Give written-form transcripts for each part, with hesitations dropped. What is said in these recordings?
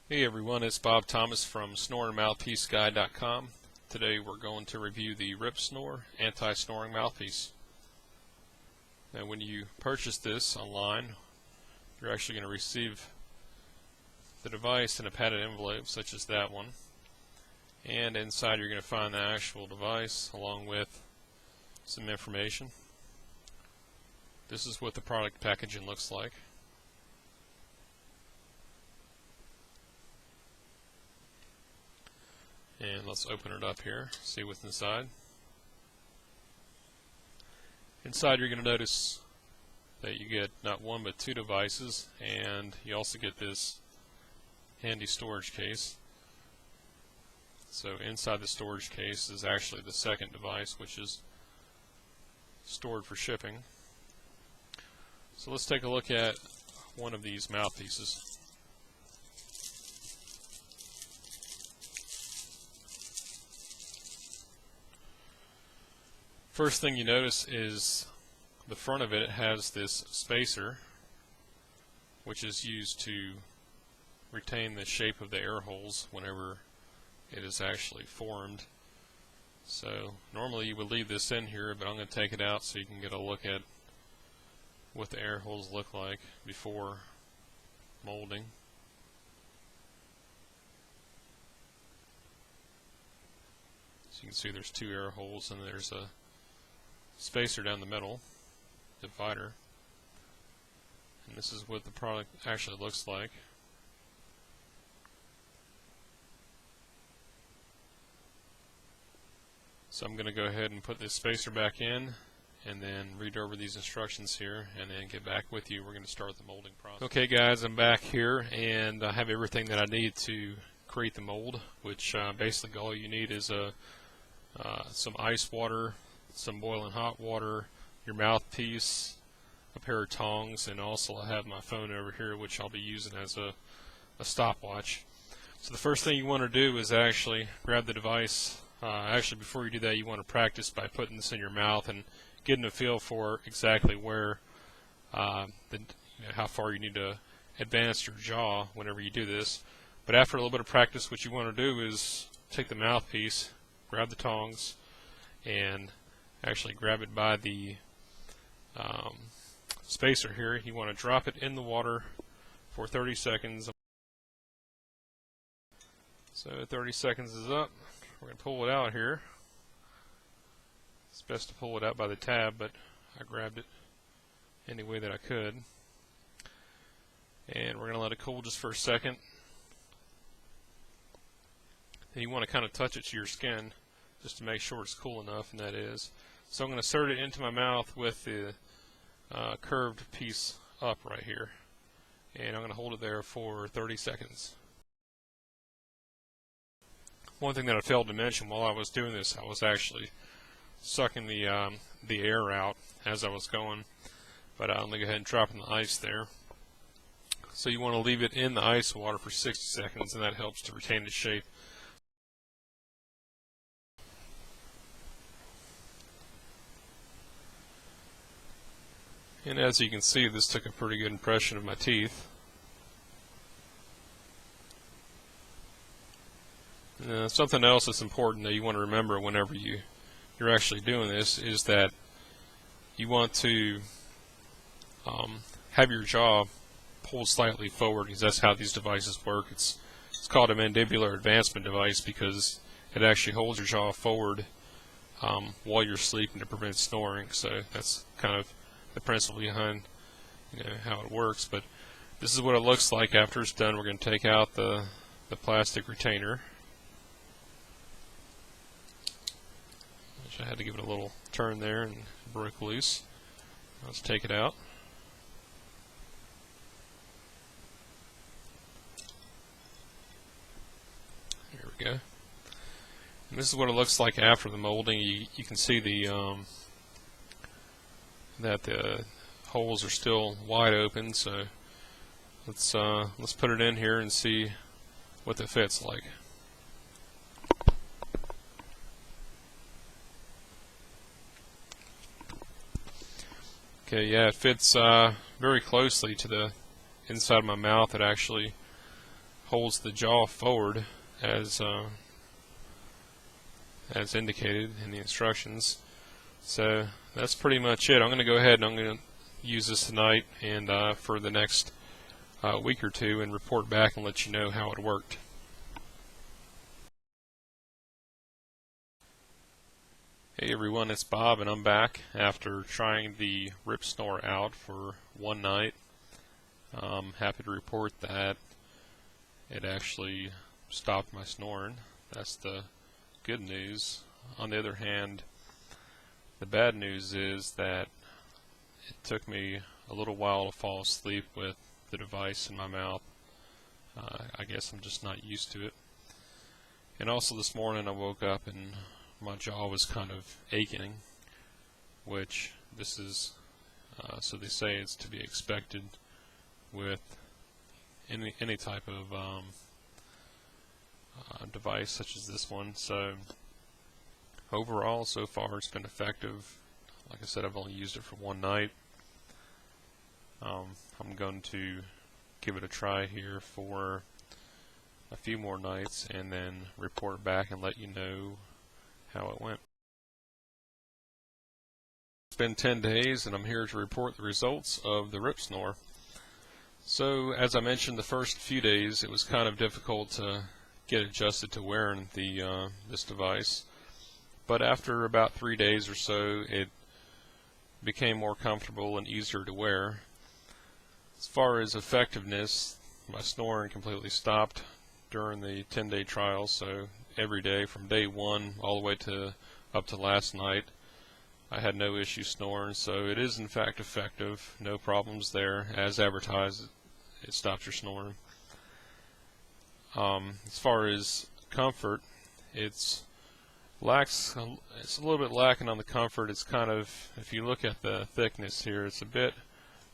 Hey everyone, it's Bob Thomas from snoreandmouthpieceguide.com. Today we're going to review the Ripsnore Anti-snoring mouthpiece. Now when you purchase this online, you're actually going to receive the device in a padded envelope such as that one. And inside you're going to find the actual device along with some information. This is what the product packaging looks like. And let's open it up here, see what's inside. Inside you're going to notice that you get not one but two devices, and you also get this handy storage case. So inside the storage case is actually the second device, which is stored for shipping. So let's take a look at one of these mouthpieces. First thing you notice is the front of it has this spacer, which is used to retain the shape of the air holes whenever it is actually formed. So normally you would leave this in here, but I'm going to take it out so you can get a look at what the air holes look like before molding. So you can see there's two air holes and there's a spacer down the middle, divider, and this is what the product actually looks like. So I'm going to go ahead and put this spacer back in and then read over these instructions here and then get back with you. We're going to start the molding process. Okay guys, I'm back here and I have everything that I need to create the mold, which basically all you need is some ice water, some boiling hot water, your mouthpiece, a pair of tongs, and also I have my phone over here, which I'll be using as a stopwatch. So the first thing you want to do is actually grab the device. Actually, before you do that, you want to practice by putting this in your mouth and getting a feel for exactly where, how far you need to advance your jaw whenever you do this. But after a little bit of practice, what you want to do is take the mouthpiece, grab the tongs, and actually grab it by the spacer here. You want to drop it in the water for 30 seconds. So 30 seconds is up. We're going to pull it out here. It's best to pull it out by the tab, but I grabbed it any way that I could. And we're going to let it cool just for a second. And you want to kind of touch it to your skin just to make sure it's cool enough, and that is. So I'm going to insert it into my mouth with the curved piece up right here. And I'm going to hold it there for 30 seconds. One thing that I failed to mention while I was doing this, I was actually sucking the air out as I was going. But I'm going to go ahead and drop in the ice there. So you want to leave it in the ice water for 60 seconds, and that helps to retain the shape. And as you can see, this took a pretty good impression of my teeth. Something else that's important that you want to remember whenever you're actually doing this is that you want to have your jaw pulled slightly forward, because that's how these devices work. It's called a mandibular advancement device because it actually holds your jaw forward while you're sleeping to prevent snoring. So that's kind of the principle behind how it works. But this is what it looks like after it's done. We're going to take out the plastic retainer, which I had to give it a little turn there and broke loose. Let's take it out. There we go. And this is what it looks like after the molding. You can see that the holes are still wide open, so let's put it in here and see what the fit's like. Okay, yeah, it fits very closely to the inside of my mouth. It actually holds the jaw forward as indicated in the instructions. So that's pretty much it. I'm going to go ahead and I'm going to use this tonight and for the next week or two, and report back and let you know how it worked. Hey everyone, it's Bob, and I'm back after trying the Ripsnore out for one night. I'm happy to report that it actually stopped my snoring. That's the good news. On the other hand, the bad news is that it took me a little while to fall asleep with the device in my mouth. I guess I'm just not used to it. And also this morning I woke up and my jaw was kind of aching, which this is, so they say it's to be expected with any type of device such as this one. So overall, so far it's been effective. Like I said, I've only used it for one night. I'm going to give it a try here for a few more nights and then report back and let you know how it went. It's been 10 days and I'm here to report the results of the Ripsnore. So as I mentioned, the first few days it was kind of difficult to get adjusted to wearing this device, but after about 3 days or so it became more comfortable and easier to wear. As far as effectiveness, my snoring completely stopped during the 10-day trial, so every day from day one all the way to up to last night I had no issue snoring. So it is in fact effective, no problems there. As advertised, it stops your snoring. As far as comfort, it's a little bit lacking on the comfort. It's kind of, if you look at the thickness here, it's a bit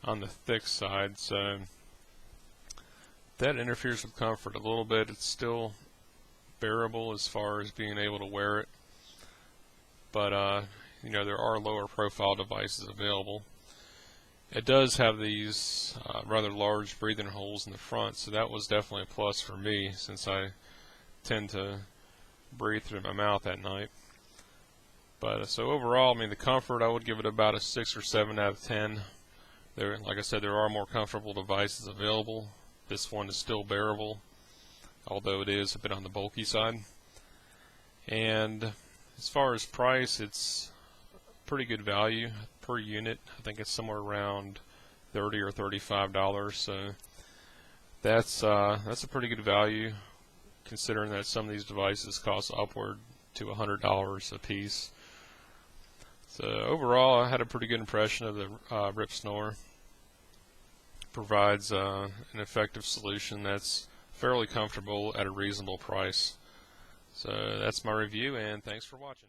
on the thick side, so that interferes with comfort a little bit. It's still bearable as far as being able to wear it, but you know, there are lower profile devices available. It does have these rather large breathing holes in the front, so that was definitely a plus for me since I tend to breathe through my mouth at night. But so overall, I mean, the comfort, I would give it about a 6 or 7 out of 10. There, like I said, there are more comfortable devices available. This one is still bearable, although it is a bit on the bulky side. And as far as price, it's pretty good value per unit. I think it's somewhere around $30 or $35. So that's a pretty good value, considering that some of these devices cost upward to $100 a piece. So overall, I had a pretty good impression of the Ripsnore. Provides an effective solution that's fairly comfortable at a reasonable price. So that's my review, and thanks for watching.